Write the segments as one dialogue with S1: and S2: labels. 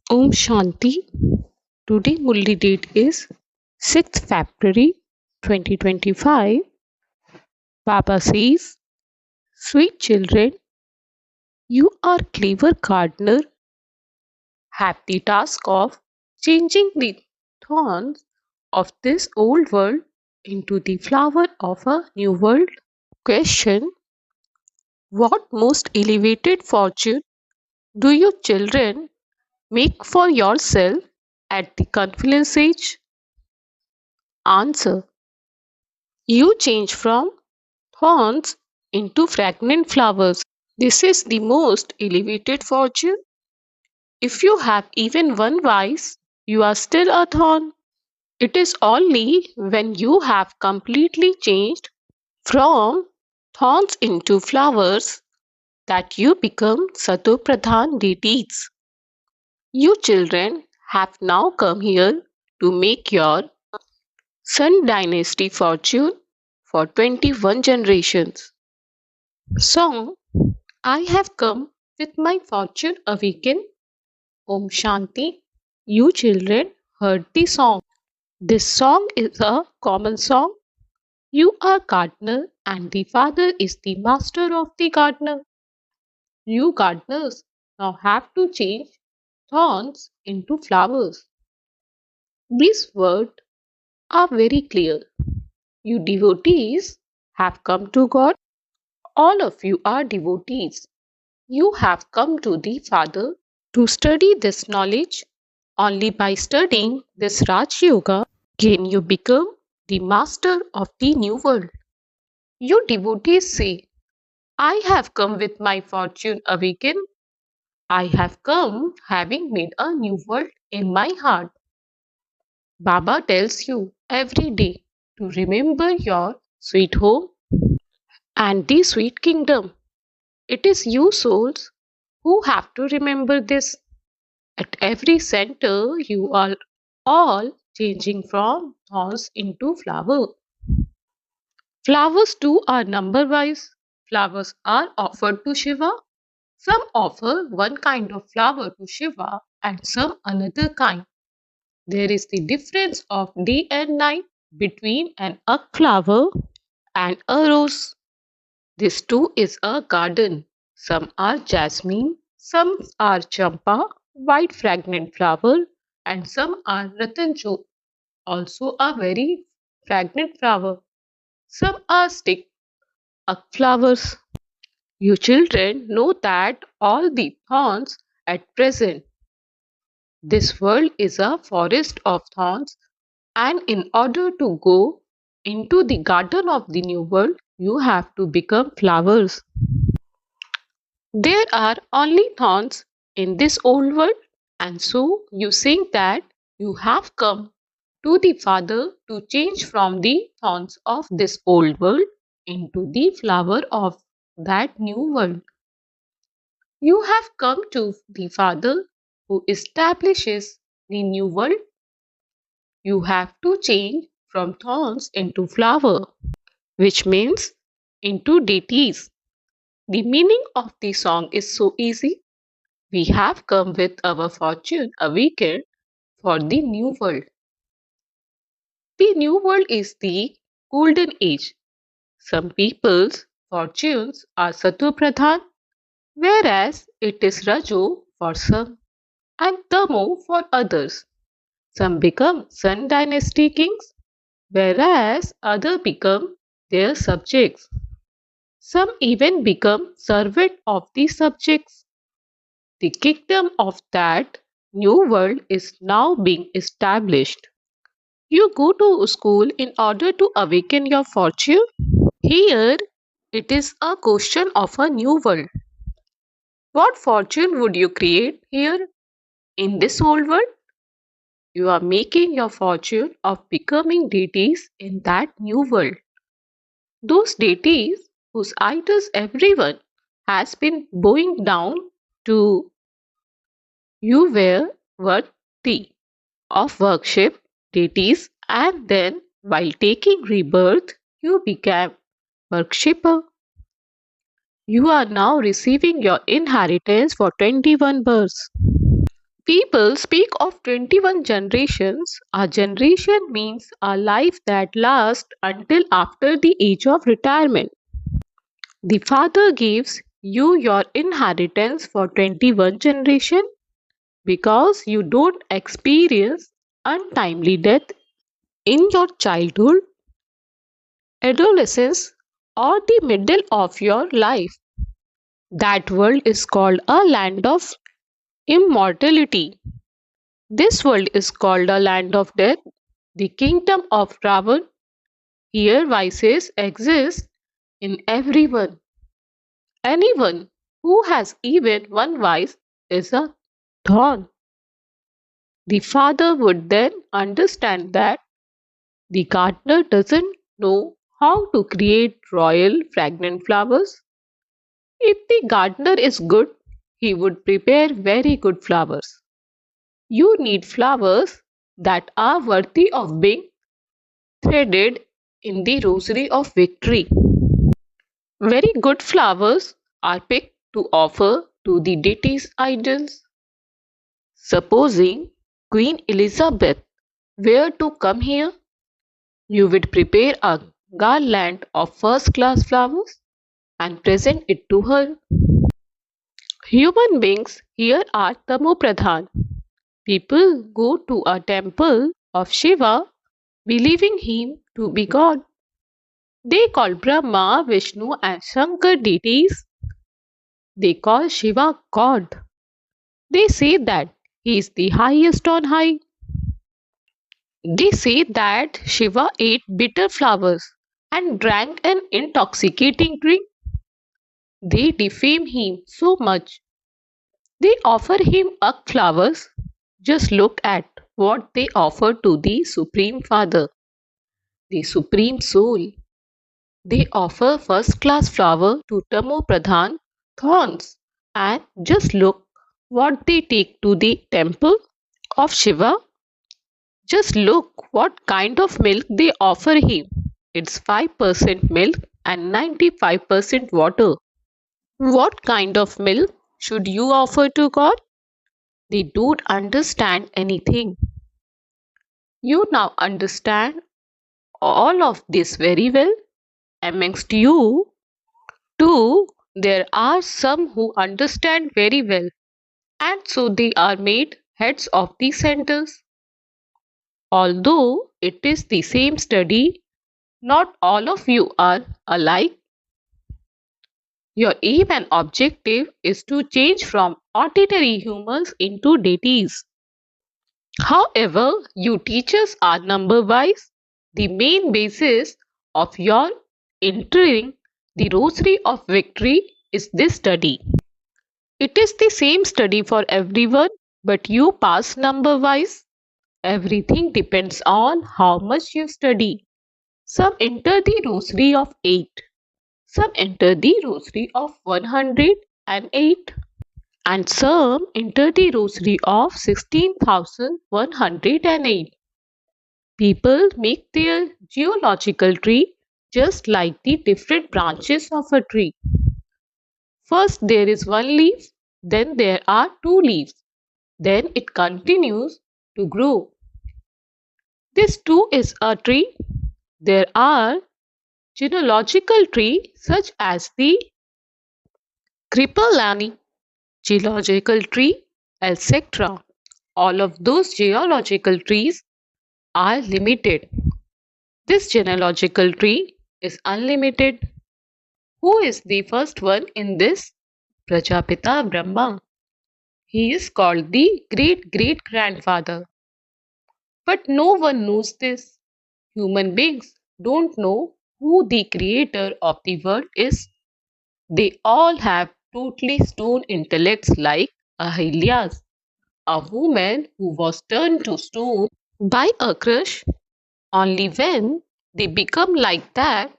S1: Om Shanti. Today Murli date is 6th February 2025. Baba says, sweet children, you are clever gardener, have the task of changing the thorns of this old world into the flower of a new world. Question: what most elevated fortune do you children make for yourself at the confluence age? Answer: you change from thorns into fragrant flowers. This is the most elevated fortune. If you have even one vice, you are still a thorn. It is only when you have completely changed from thorns into flowers that you become Satopradhan deities. You children have now come here to make your Sun dynasty fortune for 21 generations. Song: I have come with my fortune awakened. Om Shanti. You children heard the song. This song is a common song. You are gardener and the father is the master of the gardener. You gardeners now have to change thorns into flowers. These words are very clear. You devotees have come to God. All of you are devotees. You have come to the Father to study this knowledge. Only by studying this Raj Yoga can you become the master of the new world. You devotees say, I have come with my fortune awakened. I have come having made a new world in my heart. Baba tells you every day to remember your sweet home and the sweet kingdom. It is you souls who have to remember this. At every center, you are all changing from thorns into flower. Flowers too are number wise. Flowers are offered to Shiva. Some offer one kind of flower to Shiva and some another kind. There is the difference of day and night between an ak flower and a rose. This too is a garden. Some are jasmine, some are champa, white fragrant flower, and some are ratanchod, also a very fragrant flower. Some are stick flowers. You children know that all the thorns at present. This world is a forest of thorns, and in order to go into the garden of the new world, you have to become flowers. There are only thorns in this old world, and so you think that you have come to the Father to change from the thorns of this old world into the flower of that new world. You have come to the Father who establishes the new world. You have to change from thorns into flower, which means into deities. The meaning of the song is so easy. We have come with our fortune awakened for the new world. The new world is the golden age. Some people's fortunes are Satopradhan, whereas it is Rajo for some and Tamo for others. Some become Sun dynasty kings, whereas others become their subjects. Some even become servant of the subjects. The kingdom of that new world is now being established. You go to school in order to awaken your fortune. Here, it is a question of a new world. What fortune would you create here in this old world? You are making your fortune of becoming deities in that new world. Those deities whose idols everyone has been bowing down to, you were worthy of worship deities, and then while taking rebirth you became worshipper. You are now receiving your inheritance for 21 births. People speak of 21 generations. A generation means a life that lasts until after the age of retirement. The father gives you your inheritance for 21 generation because you don't experience untimely death in your childhood, adolescence, or the middle of your life. That world is called a land of immortality. This world is called a land of death, the kingdom of Ravan. Here vices exist in everyone. Anyone who has even one vice is a thorn. The father would then understand that the gardener doesn't know how to create royal fragrant flowers. If the gardener is good, he would prepare very good flowers. You need flowers that are worthy of being threaded in the rosary of victory. Very good flowers are picked to offer to the deity's idols. Supposing Queen Elizabeth were to come here, you would prepare a garland of first class flowers and present it to her. Human beings here are tamopradhan. People go to a temple of Shiva believing him to be God. They call Brahma, Vishnu and Shankar deities. They call Shiva God. They say that he is the highest on high. They say that Shiva ate bitter flowers and drank an intoxicating drink. They defame him so much. They offer him up flowers. Just look at what they offer to the Supreme Father, the Supreme Soul. They offer first class flower to Tamo Pradhan, thorns. And just look what they take to the temple of Shiva. Just look what kind of milk they offer him. It's 5% milk and 95% water. What kind of milk should you offer to God? They don't understand anything. You now understand all of this very well. Amongst you, too, there are some who understand very well, and so they are made heads of the centers. Although it is the same study, not all of you are alike. Your aim and objective is to change from ordinary humans into deities. However, you teachers are number wise. The main basis of your entering the rosary of victory is this study. It is the same study for everyone, but you pass number wise. Everything depends on how much you study. Some enter the rosary of 8. Some enter the rosary of 108. And some enter the rosary of 16,108. People make their geological tree just like the different branches of a tree. First there is one leaf, then there are two leaves, then it continues to grow. This too is a tree. There are genealogical trees such as the Kripalani geological tree, etc. All of those geological trees are limited. This genealogical tree is unlimited. Who is the first one in this? Prajapita Brahma. He is called the great great grandfather. But no one knows this. Human beings don't know who the creator of the world is. They all have totally stone intellects like Ahilya's, a woman who was turned to stone by a crush. Only when they become like that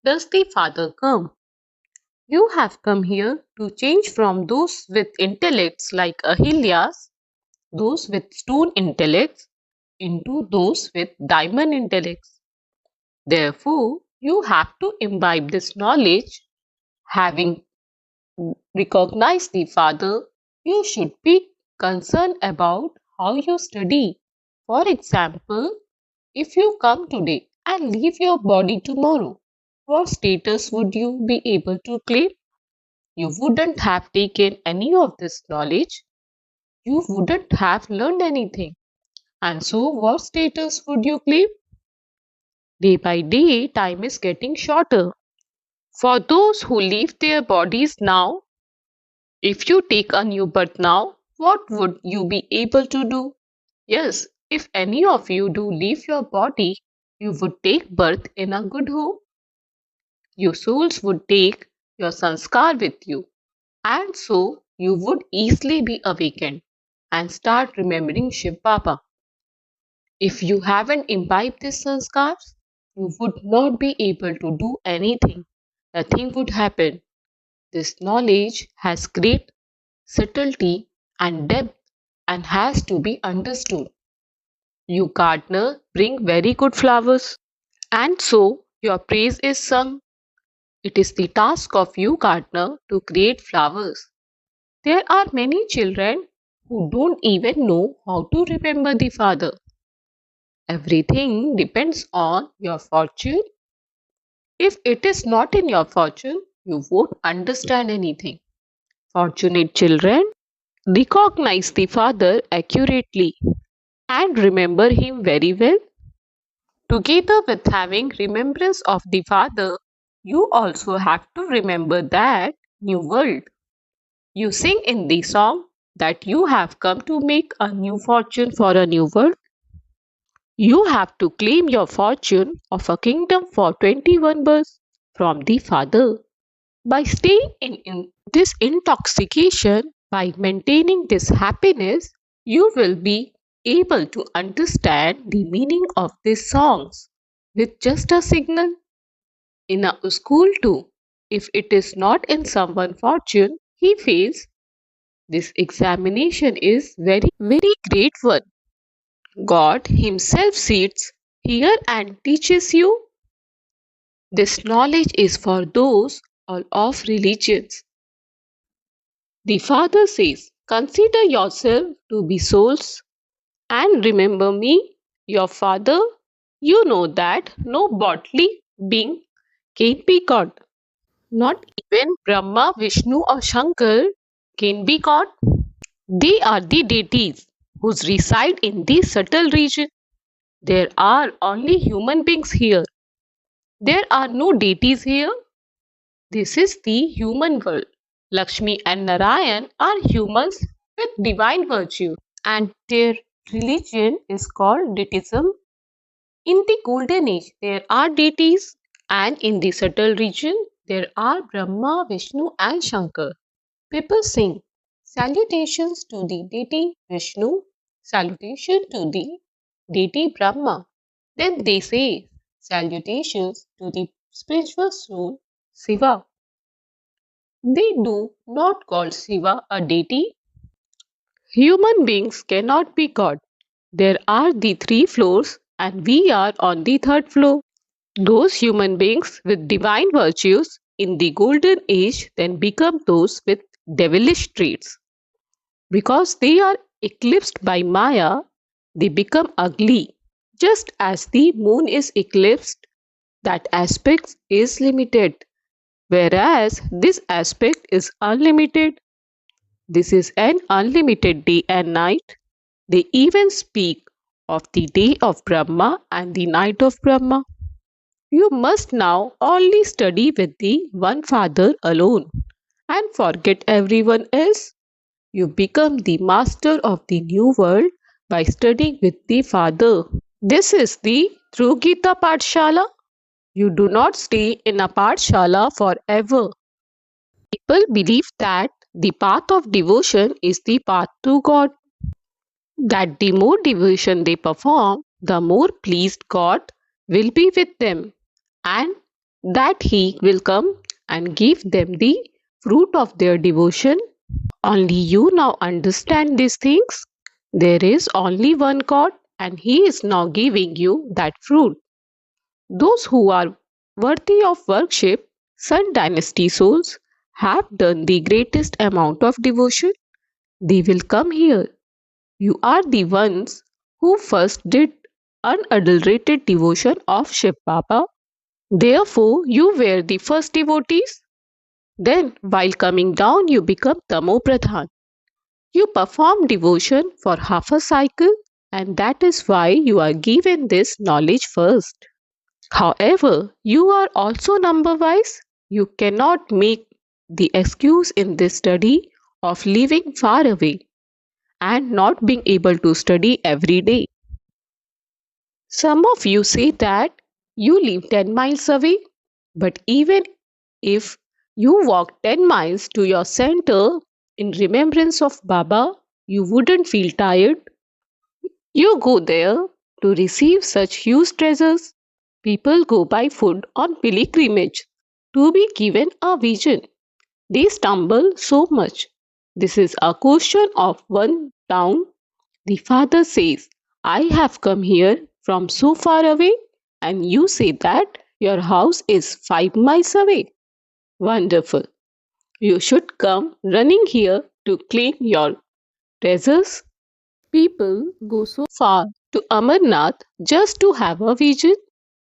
S1: does the Father come. You have come here to change from those with intellects like Ahilya's, those with stone intellects, into those with diamond intellects. Therefore, you have to imbibe this knowledge. Having recognized the Father, you should be concerned about how you study. For example, if you come today and leave your body tomorrow, what status would you be able to claim? You wouldn't have taken any of this knowledge. You wouldn't have learned anything. And so, what status would you claim? Day by day, time is getting shorter. For those who leave their bodies now, if you take a new birth now, what would you be able to do? Yes, if any of you do leave your body, you would take birth in a good home. Your souls would take your sanskar with you, and so you would easily be awakened and start remembering Shiv Baba. If you haven't imbibed these sanskars, you would not be able to do anything. Nothing would happen. This knowledge has great subtlety and depth and has to be understood. You gardener bring very good flowers, and so your praise is sung. It is the task of you gardener to create flowers. There are many children who don't even know how to remember the Father. Everything depends on your fortune. If it is not in your fortune, you won't understand anything. Fortunate children recognize the Father accurately and remember him very well. Together with having remembrance of the Father, you also have to remember that new world. You sing in the song that you have come to make a new fortune for a new world. You have to claim your fortune of a kingdom for 21 births from the Father. By staying in this intoxication, by maintaining this happiness, you will be able to understand the meaning of these songs with just a signal. In a school too, if it is not in someone's fortune, he fails. This examination is very great one. God Himself sits here and teaches you. This knowledge is for those all of religions. The Father says, consider yourself to be souls and remember me, your Father. You know that no bodily being can be God. Not even Brahma, Vishnu, or Shankar can be God. They are the deities who reside in the subtle region. There are only human beings here. There are no deities here. This is the human world. Lakshmi and Narayan are humans with divine virtue, and their religion is called deitism. In the golden age, there are deities, and in the subtle region, there are Brahma, Vishnu, and Shankar. People sing salutations to the deity Vishnu, salutation to the deity Brahma. Then they say salutations to the spiritual soul Shiva. They do not call Shiva a deity. Human beings cannot be God. There are the three floors, and we are on the third floor. Those human beings with divine virtues in the golden age then become those with devilish traits. Because they are eclipsed by Maya, they become ugly. Just as the moon is eclipsed, that aspect is limited, whereas this aspect is unlimited. This is an unlimited day and night. They even speak of the day of Brahma and the night of Brahma. You must now only study with the one Father alone and forget everyone else. You become the master of the new world by studying with the Father. This is the true Gita Pathshala. You do not stay in a Pathshala forever. People believe that the path of devotion is the path to God, that the more devotion they perform, the more pleased God will be with them, and that He will come and give them the fruit of their devotion. Only you now understand these things. There is only one God, and He is now giving you that fruit. Those who are worthy of worship, Sun Dynasty souls, have done the greatest amount of devotion. They will come here. You are the ones who first did unadulterated devotion of Shiv Baba. Therefore, you were the first devotees. Then, while coming down, you become Tamo Pradhan. You perform devotion for half a cycle, and that is why you are given this knowledge first. However, you are also number wise. You cannot make the excuse in this study of living far away and not being able to study every day. Some of you say that you live 10 miles away, but even if you walk 10 miles to your center in remembrance of Baba, you wouldn't feel tired. You go there to receive such huge treasures. People go buy food on pilgrimage to be given a vision. They stumble so much. This is a question of one town. The father says, I have come here from so far away, and you say that your house is 5 miles away. Wonderful. You should come running here to claim your treasures. People go so far to Amarnath just to have a vision,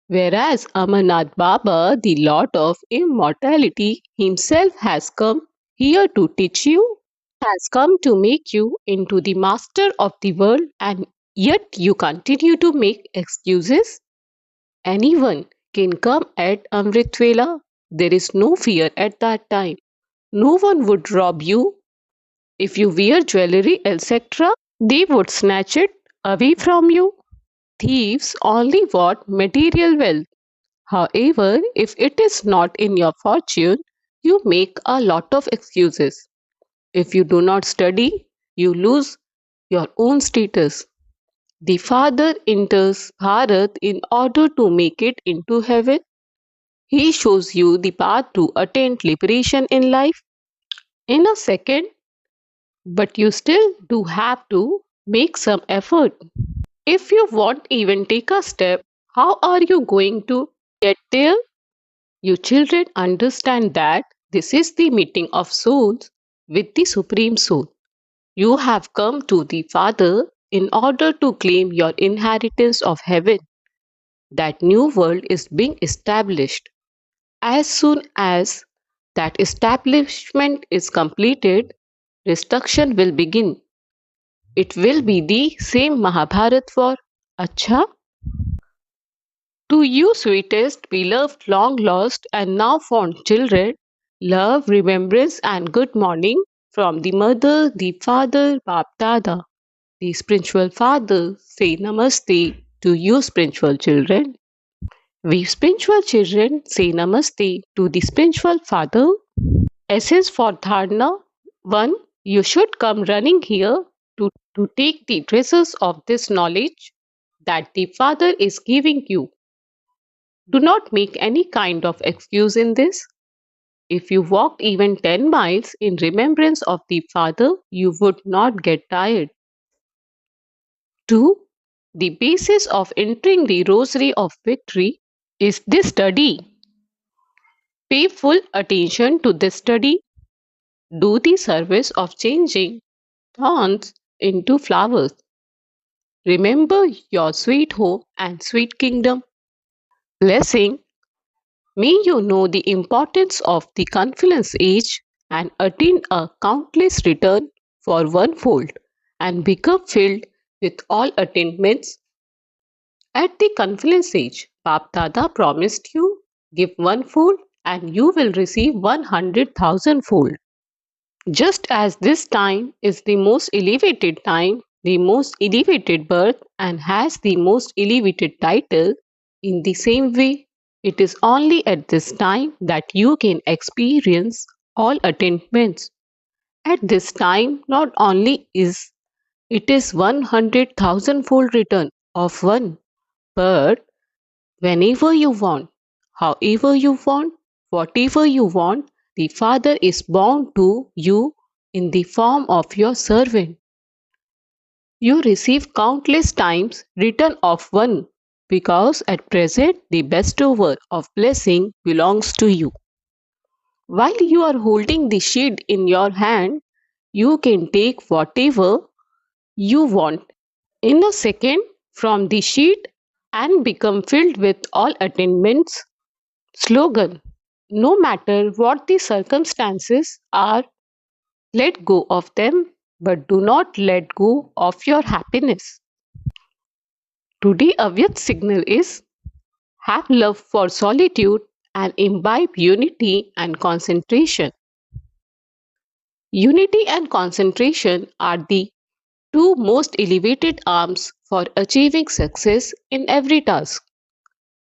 S1: whereas Amarnath Baba, the Lord of Immortality, himself has come here to teach you, has come to make you into the master of the world, and yet you continue to make excuses. Anyone can come at Amrit Vela. There is no fear at that time. No one would rob you. If you wear jewelry, etc., they would snatch it away from you. Thieves only want material wealth. However, if it is not in your fortune, you make a lot of excuses. If you do not study, you lose your own status. The Father enters Bharat in order to make it into heaven. He shows you the path to attain liberation in life in a second, but you still do have to make some effort. If you won't even take a step, how are you going to get there? You children understand that this is the meeting of souls with the Supreme Soul. You have come to the Father in order to claim your inheritance of heaven. That new world is being established. As soon as that establishment is completed, destruction will begin. It will be the same Mahabharat war. Acha? To you, sweetest, beloved, long lost, and now found children, love, remembrance, and good morning from the mother, the father, Bap Dada. The spiritual father say namaste to you, spiritual children. We spiritual children say namaste to the spiritual father. Essence for Dharna 1. You should come running here to take the traces of this knowledge that the Father is giving you. Do not make any kind of excuse in this. If you walked even 10 miles in remembrance of the Father, you would not get tired. 2. The basis of entering the Rosary of Victory is this study. Pay full attention to this study. Do the service of changing thorns into flowers. Remember your sweet home and sweet kingdom. Blessing. May you know the importance of the confluence age and attain a countless return for one-fold and become filled with all attainments. At the confluence age, Bap Dada promised you, give one-fold and you will receive 100,000-fold. Just as this time is the most elevated time, the most elevated birth, and has the most elevated title, in the same way, it is only at this time that you can experience all attainments. At this time, not only is it is 100,000-fold return of one, but whenever you want, however you want, whatever you want, the Father is bound to you in the form of your servant. You receive countless times return of one, because at present the bestower of blessing belongs to you. While you are holding the shield in your hand, You can take whatever you want in a second from the sheet and become filled with all attainments. Slogan: no matter what the circumstances are, let go of them, but do not let go of your happiness. Today, Avyat signal is: have love for solitude and imbibe unity and concentration. Unity and concentration are the two most elevated arms for achieving success in every task.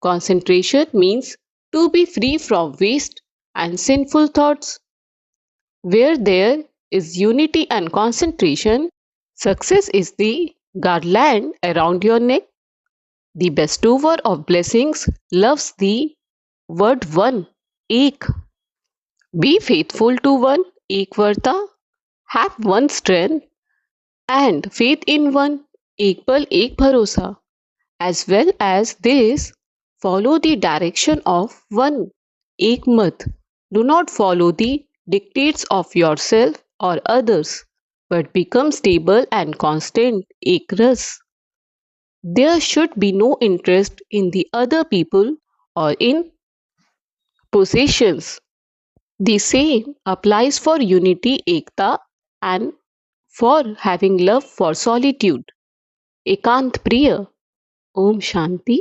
S1: Concentration means to be free from waste and sinful thoughts. Where there is unity and concentration, success is the garland around your neck. The bestower of blessings loves the word one, ek. Be faithful to one, ekvarta. Have one strength and faith in one, ek bal ek bharosa. As well as this, follow the direction of one, ek mat. Do not follow the dictates of yourself or others, but become stable and constant, ek ras. There should be no interest in the other people or in possessions. The same applies for unity, ekta, and for having love for solitude. Ekant Priya. Om Shanti.